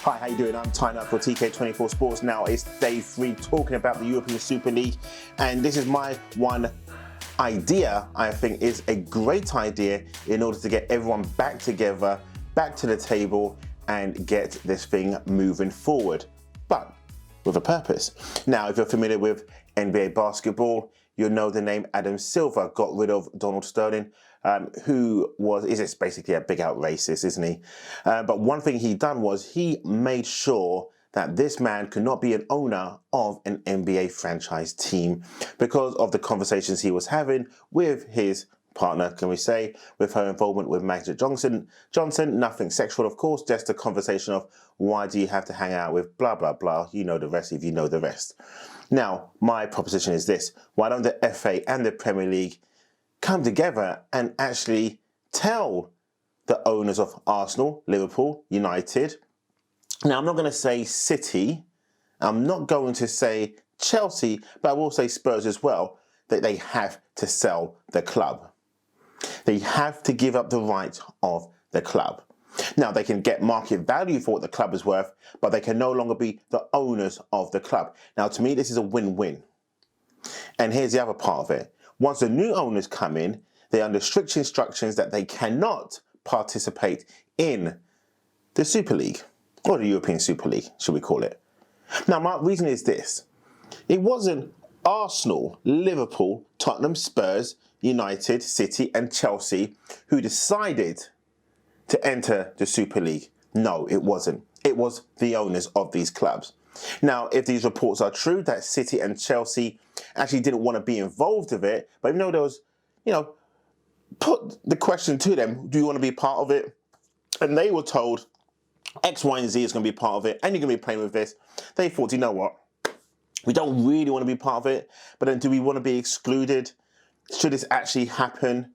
Hi, how you doing? I'm Tyner for TK24 Sports. Now it's day 3 talking about the European Super League, and this is my one idea I think is a great idea in order to get everyone back together, back to the table, and get this thing moving forward, but with a purpose. Now, if you're familiar with NBA basketball, you'll know the name Adam Silver got rid of Donald Sterling, who is basically a big out racist, isn't he? But one thing he done was he made sure that this man could not be an owner of an NBA franchise team because of the conversations he was having with his partner, can we say, with her involvement with Magic Johnson. Nothing sexual, of course, just a conversation of why do you have to hang out with blah, blah, blah. You know the rest if you know the rest. Now, my proposition is this. Why don't the FA and the Premier League come together and actually tell the owners of Arsenal, Liverpool, United. Now, I'm not going to say City. I'm not going to say Chelsea, but I will say Spurs as well, that they have to sell the club. They have to give up the right of the club. Now, they can get market value for what the club is worth, but they can no longer be the owners of the club. Now, to me, this is a win-win. And here's the other part of it. Once the new owners come in, they're under strict instructions that they cannot participate in the Super League, or the European Super League, should we call it. Now, my reason is this. It wasn't Arsenal, Liverpool, Tottenham, Spurs, United, City and Chelsea who decided to enter the Super League. No, it wasn't. It was the owners of these clubs. Now, if these reports are true, that City and Chelsea actually didn't want to be involved with it, but even though there was, put the question to them, do you want to be part of it? And they were told X, Y, and Z is going to be part of it, and you're going to be playing with this. They thought, you know what? We don't really want to be part of it, but then do we want to be excluded? Should this actually happen?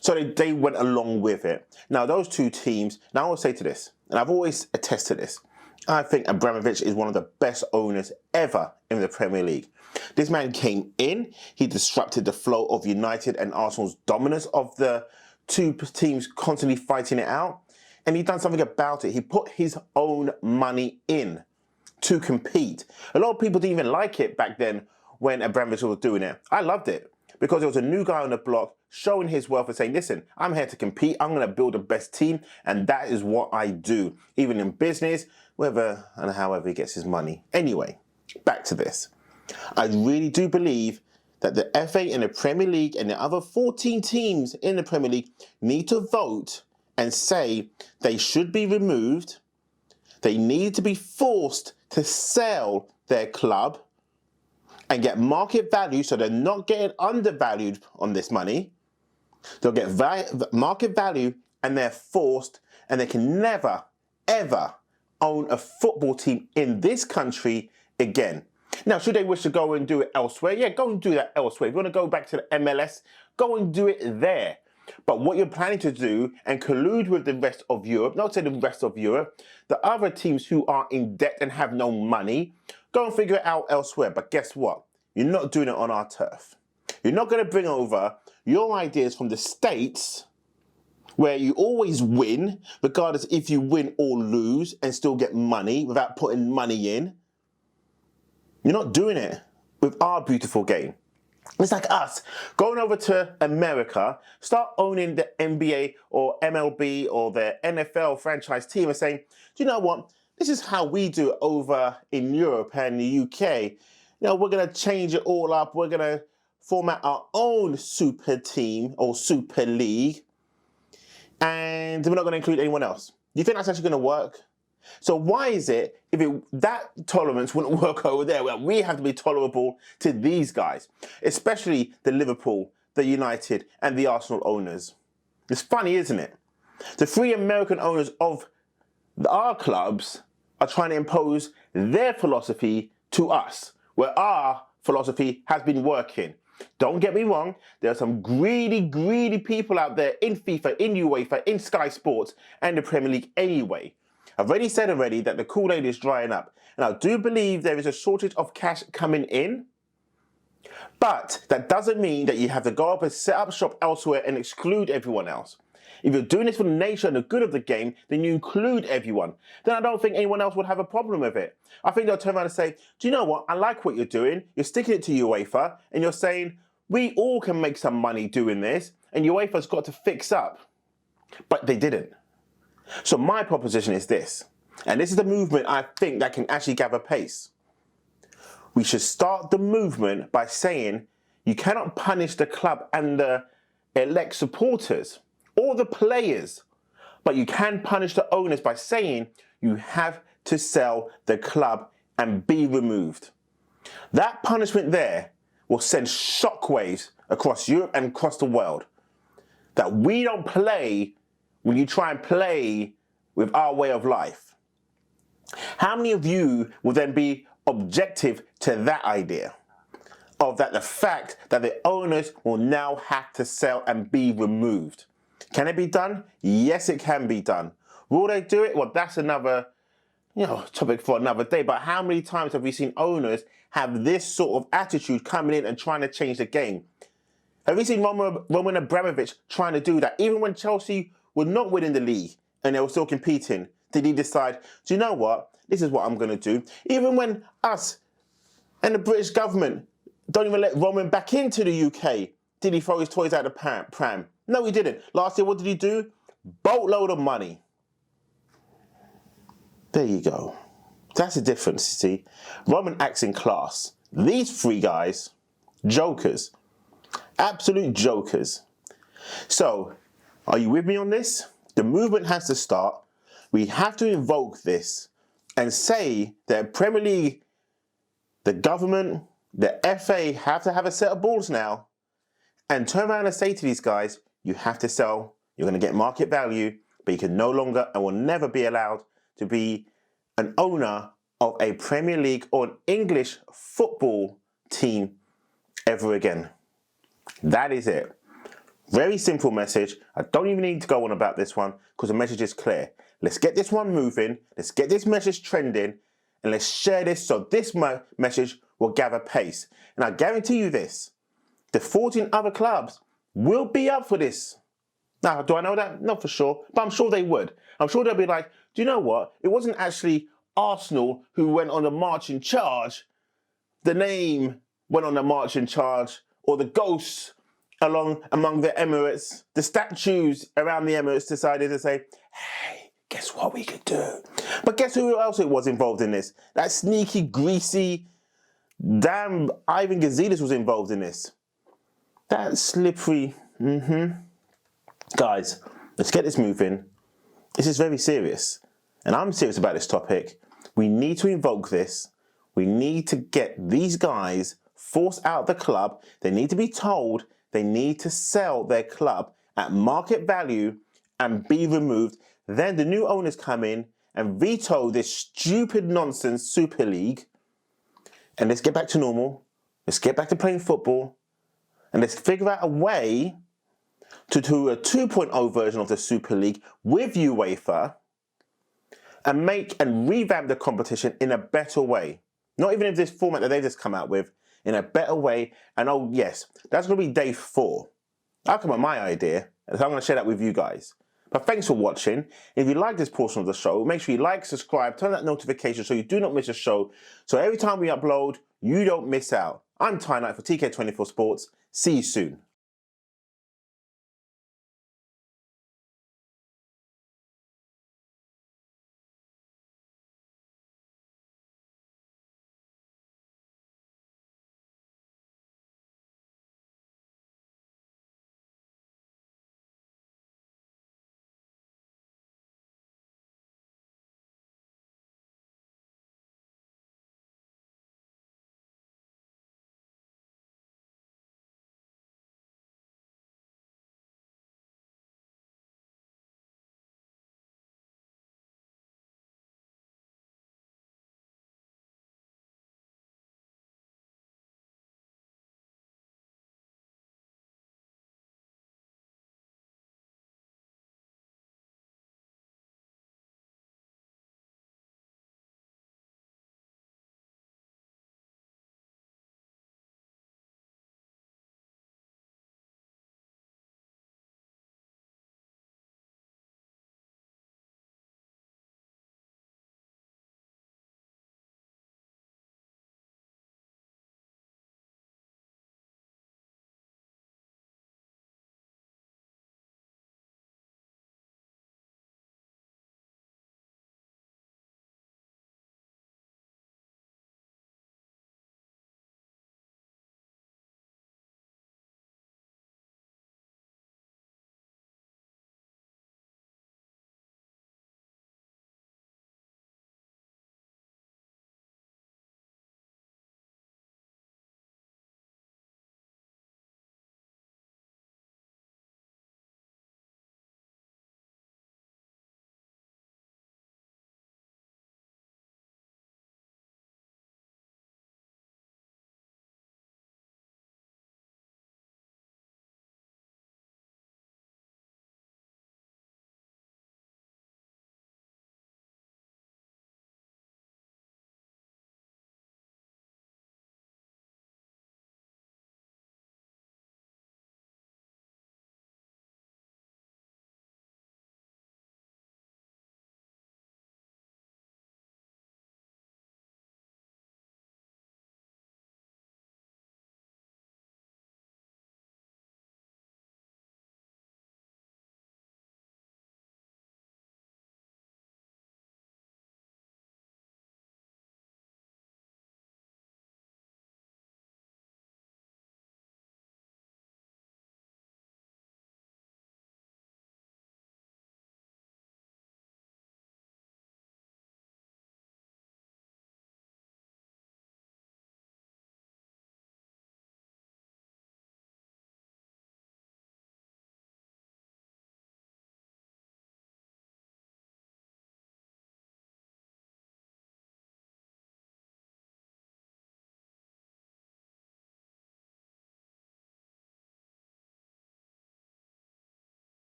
So they went along with it. Now, those two teams, now I will say to this, and I've always attested to this, I think Abramovich is one of the best owners ever in the Premier League. This man came in, he disrupted the flow of United and Arsenal's dominance of the two teams constantly fighting it out, and he done something about it. He put his own money in to compete. A lot of people didn't even like it back then when Abramovich was doing it. I loved it because there was a new guy on the block showing his wealth and saying, listen, I'm here to compete, I'm going to build the best team, and that is what I do, even in business, whether and however he gets his money. Anyway, back to this. I really do believe that the FA and the Premier League and the other 14 teams in the Premier League need to vote and say they should be removed. They need to be forced to sell their club and get market value so they're not getting undervalued on this money. They'll get market value and they're forced, and they can never, ever own a football team in this country again. Now, should they wish to go and do it elsewhere? Yeah, go and do that elsewhere. If you want to go back to the MLS, go and do it there. But what you're planning to do and collude with the rest of Europe, not say the rest of Europe, the other teams who are in debt and have no money, go and figure it out elsewhere. But guess what? You're not doing it on our turf. You're not going to bring over your ideas from the States where you always win, regardless if you win or lose, and still get money without putting money in. You're not doing it with our beautiful game. It's like us going over to America, start owning the NBA or MLB or the NFL franchise team and saying, do you know what? This is how we do it over in Europe and the UK. We're going to change it all up. We're going to format our own super team or super league. And we're not going to include anyone else. Do you think that's actually going to work? So why is it, that tolerance wouldn't work over there, where we have to be tolerable to these guys, especially the Liverpool, the United, and the Arsenal owners? It's funny, isn't it? The 3 American owners of our clubs are trying to impose their philosophy to us, where our philosophy has been working. Don't get me wrong, there are some greedy people out there in FIFA, in UEFA, in Sky Sports, and the Premier League anyway. I've already said that the Kool-Aid is drying up, and I do believe there is a shortage of cash coming in, but that doesn't mean that you have to go up and set up shop elsewhere and exclude everyone else. If you're doing this for the nature and the good of the game, then you include everyone. Then I don't think anyone else would have a problem with it. I think they'll turn around and say, do you know what? I like what you're doing. You're sticking it to UEFA and you're saying, we all can make some money doing this and UEFA's got to fix up. But they didn't. So my proposition is this, and this is the movement I think that can actually gather pace. We should start the movement by saying you cannot punish the club and the elect supporters or the players, but you can punish the owners by saying you have to sell the club and be removed. That punishment there will send shockwaves across Europe and across the world. That we don't play when you try and play with our way of life. How many of you will then be objective to that idea? Of that the fact that the owners will now have to sell and be removed. Can it be done? Yes, it can be done. Will they do it? Well, that's another topic for another day. But how many times have we seen owners have this sort of attitude coming in and trying to change the game? Have we seen Roman Abramovich trying to do that? Even when Chelsea were not winning the league and they were still competing, did he decide, do you know what? This is what I'm going to do. Even when us and the British government don't even let Roman back into the UK, did he throw his toys out the pram? No, he didn't. Last year, what did he do? Boatload of money. There you go. That's the difference, you see. Roman acts in class. These three guys, jokers. Absolute jokers. So, are you with me on this? The movement has to start. We have to invoke this and say that Premier League, the government, the FA have to have a set of balls now and turn around and say to these guys, you have to sell, you're going to get market value, but you can no longer and will never be allowed to be an owner of a Premier League or an English football team ever again. That is it. Very simple message. I don't even need to go on about this one because the message is clear. Let's get this one moving. Let's get this message trending and let's share this so this message will gather pace. And I guarantee you this, the 14 other clubs will be up for this. Now, do I know that? Not for sure, but I'm sure they would. I'm sure they'll be like, do you know what? It wasn't actually Arsenal who went on the march in charge. The name went on the march in charge, or the ghosts among the Emirates, the statues around the Emirates decided to say, hey, guess what we could do? But guess who else it was involved in this? That sneaky, greasy, damn Ivan Gazidis was involved in this. That slippery, Guys, let's get this moving. This is very serious. And I'm serious about this topic. We need to invoke this. We need to get these guys forced out of the club. They need to be told they need to sell their club at market value and be removed. Then the new owners come in and veto this stupid nonsense Super League. And let's get back to normal. Let's get back to playing football. And let's figure out a way to do a 2.0 version of the Super League with UEFA and make and revamp the competition in a better way. Not even in this format that they've just come out with, in a better way. And oh yes, that's going to be day 4. I'll come up with my idea, and so I'm going to share that with you guys. But thanks for watching. If you like this portion of the show, make sure you like, subscribe, turn that notification so you do not miss a show. So every time we upload, you don't miss out. I'm Ty Knight for TK24 Sports. See you soon.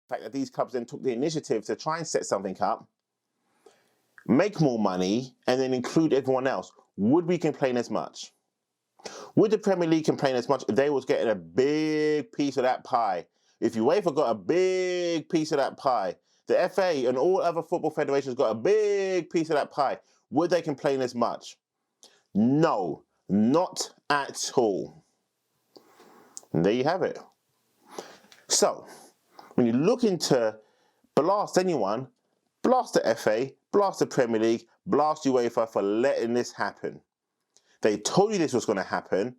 The fact that these clubs then took the initiative to try and set something up, make more money, and then include everyone else, would we complain as much? Would the Premier League complain as much if they was getting a big piece of that pie? If UEFA got a big piece of that pie, the FA and all other football federations got a big piece of that pie, would they complain as much? No, not at all. And there you have it. So, when you look into blast anyone, blast the FA, blast the Premier League, blast UEFA for letting this happen. They told you this was going to happen.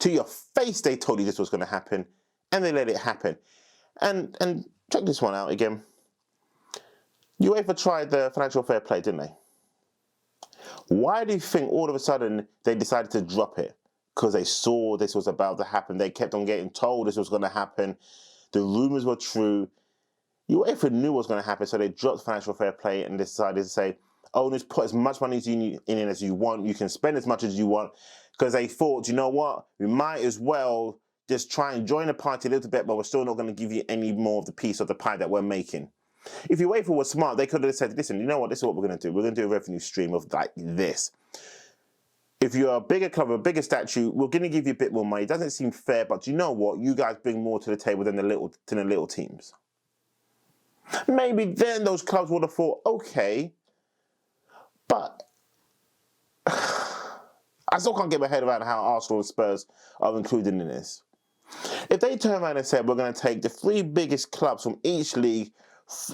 To your face, they told you this was going to happen, and they let it happen. And check this one out again. UEFA tried the financial fair play, didn't they? Why do you think all of a sudden they decided to drop it? Because they saw this was about to happen. They kept on getting told this was going to happen. The rumours were true. UEFA knew what was going to happen, so they dropped financial fair play and decided to say, owners, put as much money in it as you want. You can spend as much as you want. Because they thought, you know what? We might as well just try and join the party a little bit, but we're still not going to give you any more of the piece of the pie that we're making. If UEFA was smart, they could have said, listen, you know what? This is what we're going to do. We're going to do a revenue stream of like this. If you're a bigger club, a bigger statue, we're going to give you a bit more money. It doesn't seem fair, but you know what? You guys bring more to the table than the little teams. Maybe then those clubs would have thought, okay, but I still can't get my head around how Arsenal and Spurs are included in this. If they turn around and said, we're going to take the 3 biggest clubs from each league,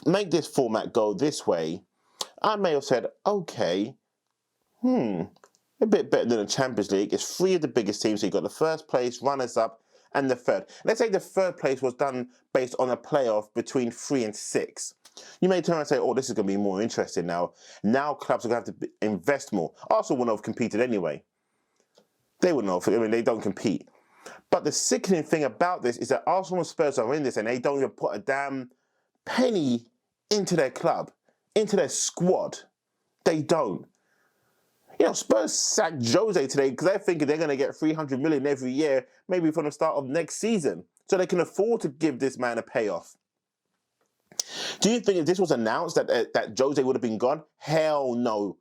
make this format go this way, I may have said, okay, a bit better than the Champions League. It's 3 of the biggest teams. So you've got the first place, runners-up, and the third. Let's say the third place was done based on a playoff between 3 and 6. You may turn around and say, oh, this is going to be more interesting now. Now clubs are going to have to invest more. Arsenal wouldn't have competed anyway. They wouldn't have. I mean, they don't compete. But the sickening thing about this is that Arsenal and Spurs are in this and they don't even put a damn penny into their club, into their squad. They don't. You know, Spurs sacked Jose today because they're thinking they're going to get 300 million every year, maybe from the start of next season. So they can afford to give this man a payoff. Do you think if this was announced that Jose would have been gone? Hell no.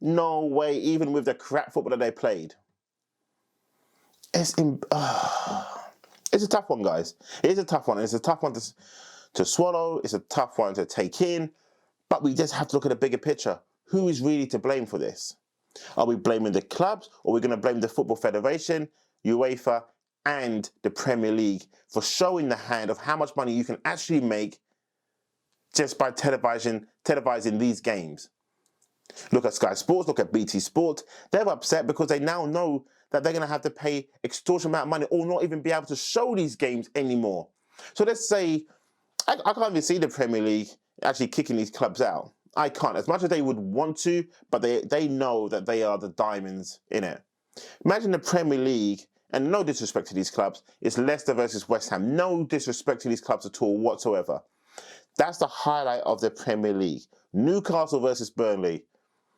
No way, even with the crap football that they played. It's a tough one, guys. It is a tough one. It's a tough one to swallow. It's a tough one to take in. But we just have to look at the bigger picture. Who is really to blame for this? Are we blaming the clubs, or are we going to blame the Football Federation, UEFA, and the Premier League for showing the hand of how much money you can actually make just by televising these games? Look at Sky Sports, look at BT Sport. They're upset because they now know that they're going to have to pay extortionate amount of money or not even be able to show these games anymore. So let's say, I can't even see the Premier League actually kicking these clubs out. I can't, as much as they would want to, but they know that they are the diamonds in it. Imagine the Premier League, and no disrespect to these clubs, it's Leicester versus West Ham. No disrespect to these clubs at all whatsoever. That's the highlight of the Premier League. Newcastle versus Burnley.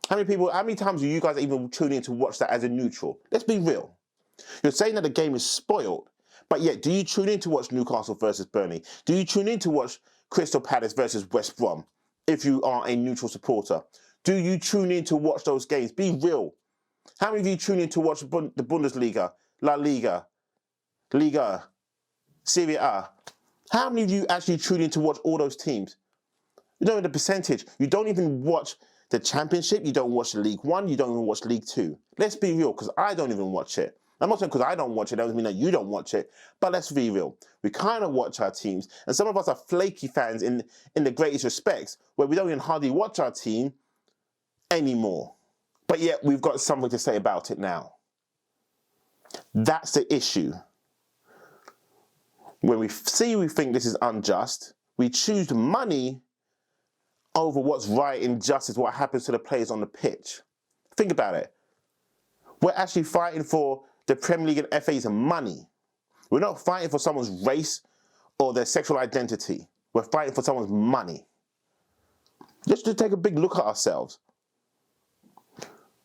How many times do you guys even tune in to watch that as a neutral? Let's be real. You're saying that the game is spoiled, but yet do you tune in to watch Newcastle versus Burnley? Do you tune in to watch Crystal Palace versus West Brom if you are a neutral supporter? Do you tune in to watch those games? Be real. How many of you tune in to watch the Bundesliga, La Liga, Liga, Serie A? How many of you actually tune in to watch all those teams? You don't know the percentage. You don't even watch the Championship. You don't watch League One. You don't even watch League Two. Let's be real, because I don't even watch it. I'm not saying because I don't watch it, that doesn't mean that you don't watch it. But let's be real. We kind of watch our teams. And some of us are flaky fans in the greatest respects, where we don't even hardly watch our team anymore. But yet we've got something to say about it now. That's the issue. When we think this is unjust, we choose money over what's right and justice, what happens to the players on the pitch. Think about it. We're actually fighting for the Premier League and FA's money. We're not fighting for someone's race or their sexual identity. We're fighting for someone's money. Just to take a big look at ourselves.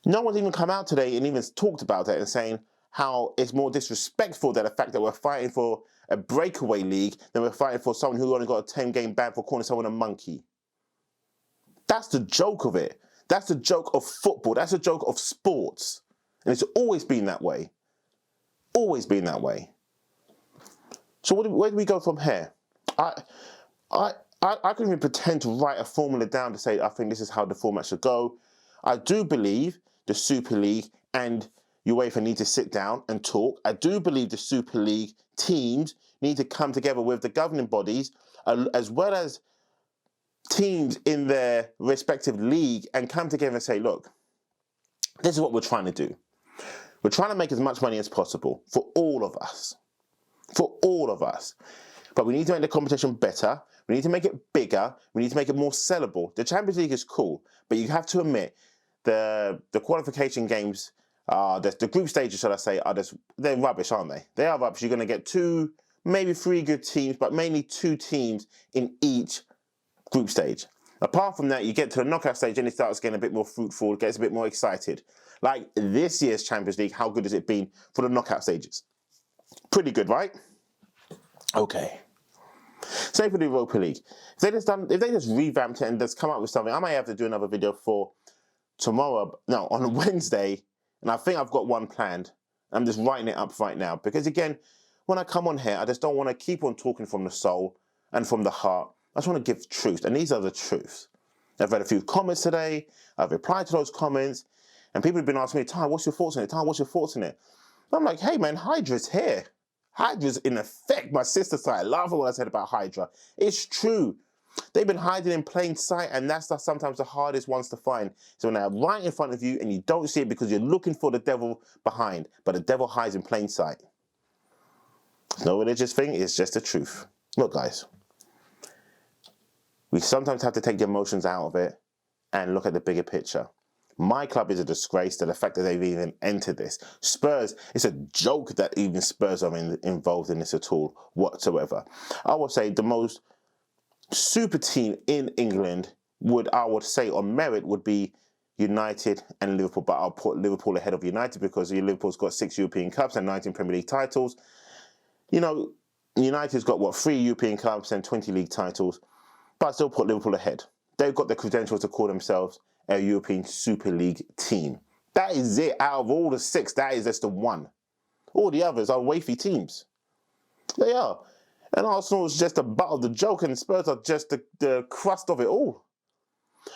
No one's even come out today and even talked about it and saying, how it's more disrespectful than the fact that we're fighting for a breakaway league than we're fighting for someone who only got a 10-game ban for calling someone a monkey. That's the joke of it. That's the joke of football. That's the joke of sports. And it's always been that way. Always been that way. So where do we go from here? I couldn't even pretend to write a formula down to say I think this is how the format should go. I do believe the Super League and UEFA need to sit down and talk. I do believe the Super League teams need to come together with the governing bodies as well as teams in their respective league and come together and say, look, this is what we're trying to do. We're trying to make as much money as possible for all of us. For all of us. But we need to make the competition better. We need to make it bigger. We need to make it more sellable. The Champions League is cool, but you have to admit the qualification games, the group stages, shall I say, they're rubbish, aren't they? They are rubbish. You're going to get 2, maybe 3 good teams, but mainly 2 teams in each group stage. Apart from that, you get to the knockout stage and it starts getting a bit more fruitful, gets a bit more excited. Like this year's Champions League, how good has it been for the knockout stages? Pretty good, right? Okay. Same for the Europa League. If they just revamped it and just come up with something, I might have to do another video for tomorrow, no, on Wednesday, and I think I've got one planned. I'm just writing it up right now because again, when I come on here, I just don't want to keep on talking from the soul and from the heart. I just want to give truth, and these are the truths. I've read a few comments today, I've replied to those comments, and people have been asking me, Ty, what's your thoughts on it? Ty, what's your thoughts on it? And I'm like, hey man, Hydra's here. Hydra's in effect. My sister started laughing when I said about Hydra. It's true. They've been hiding in plain sight, and that's sometimes the hardest ones to find. So when they're right in front of you and you don't see it because you're looking for the devil behind, but the devil hides in plain sight. It's no religious thing, it's just the truth. Look guys, we sometimes have to take the emotions out of it and look at the bigger picture. My club is a disgrace to the fact that they've even entered this. Spurs, it's a joke that even Spurs are involved in this at all whatsoever. I would say the most super team in England I would say on merit would be United and Liverpool, but I'll put Liverpool ahead of United because Liverpool's got 6 European Cups and 19 Premier League titles. You know, United's got, what, 3 European Cups and 20 league titles, but I still put Liverpool ahead. They've got the credentials to call themselves a European Super League team. That is it. Out of all the 6, that is just the one. All the others are wafy teams. They are. And Arsenal is just the butt of the joke, and Spurs are just the crust of it all.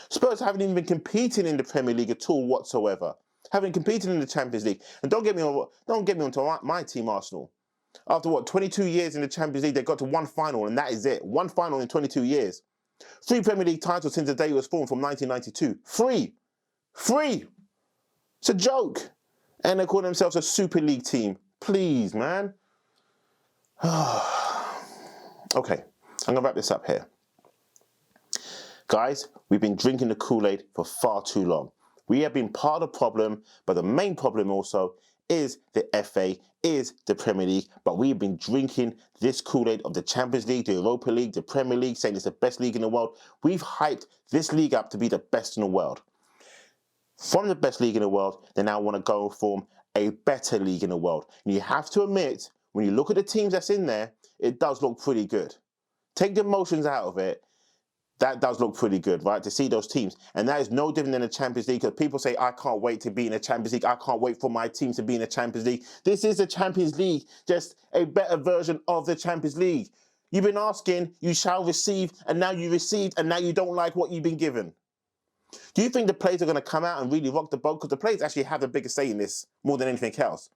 Spurs haven't even been competing in the Premier League at all whatsoever. Haven't competed in the Champions League. And don't get me onto my team, Arsenal. After what, 22 years in the Champions League, they got to 1 final, and that is it. 1 final in 22 years. 3 Premier League titles since the day it was formed from 1992. 3! 3! It's a joke. And they call themselves a Super League team. Please, man. Okay, I'm going to wrap this up here. Guys, we've been drinking the Kool-Aid for far too long. We have been part of the problem, but the main problem also is the FA, is the Premier League, but we've been drinking this Kool-Aid of the Champions League, the Europa League, the Premier League, saying it's the best league in the world. We've hyped this league up to be the best in the world. From the best league in the world, they now want to go and form a better league in the world. And you have to admit, when you look at the teams that's in there, it does look pretty good. Take the emotions out of it, that does look pretty good, right, to see those teams. And that is no different than the Champions League, because people say, I can't wait to be in the Champions League. I can't wait for my team to be in the Champions League. This is the Champions League, just a better version of the Champions League. You've been asking, you shall receive, and now you received, and now you don't like what you've been given. Do you think the players are going to come out and really rock the boat? Because the players actually have the biggest say in this more than anything else.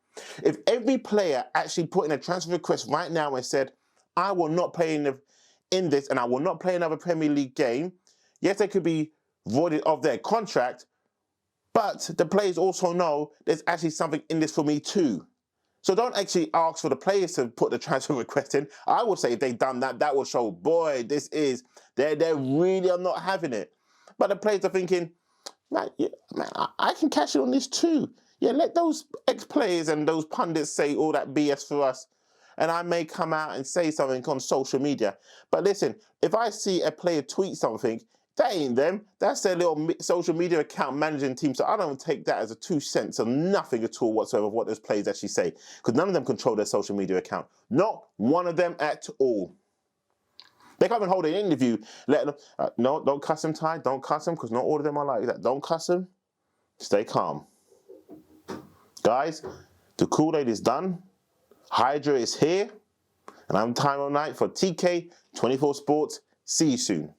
If every player actually put in a transfer request right now and said, I will not play in this and I will not play another Premier League game, yes, they could be voided of their contract, but the players also know there's actually something in this for me too. So don't actually ask for the players to put the transfer request in. I would say if they've done that, that would show, boy, they really are not having it. But the players are thinking, man, yeah, man, I can cash in on this too. Yeah, let those ex-players and those pundits say all that BS for us. And I may come out and say something on social media. But listen, if I see a player tweet something That ain't them. That's their little social media account managing team. So I don't take that as a 2 cents or nothing at all whatsoever of what those players actually say. Because none of them control their social media account. Not one of them at all. They can't even hold an interview, letting them, no, don't cuss them, Ty. Don't cuss them, because not all of them are like that. Don't cuss them. Stay calm. Guys, the Kool-Aid is done. Hydra is here. And I'm Time on Night for TK24 Sports. See you soon.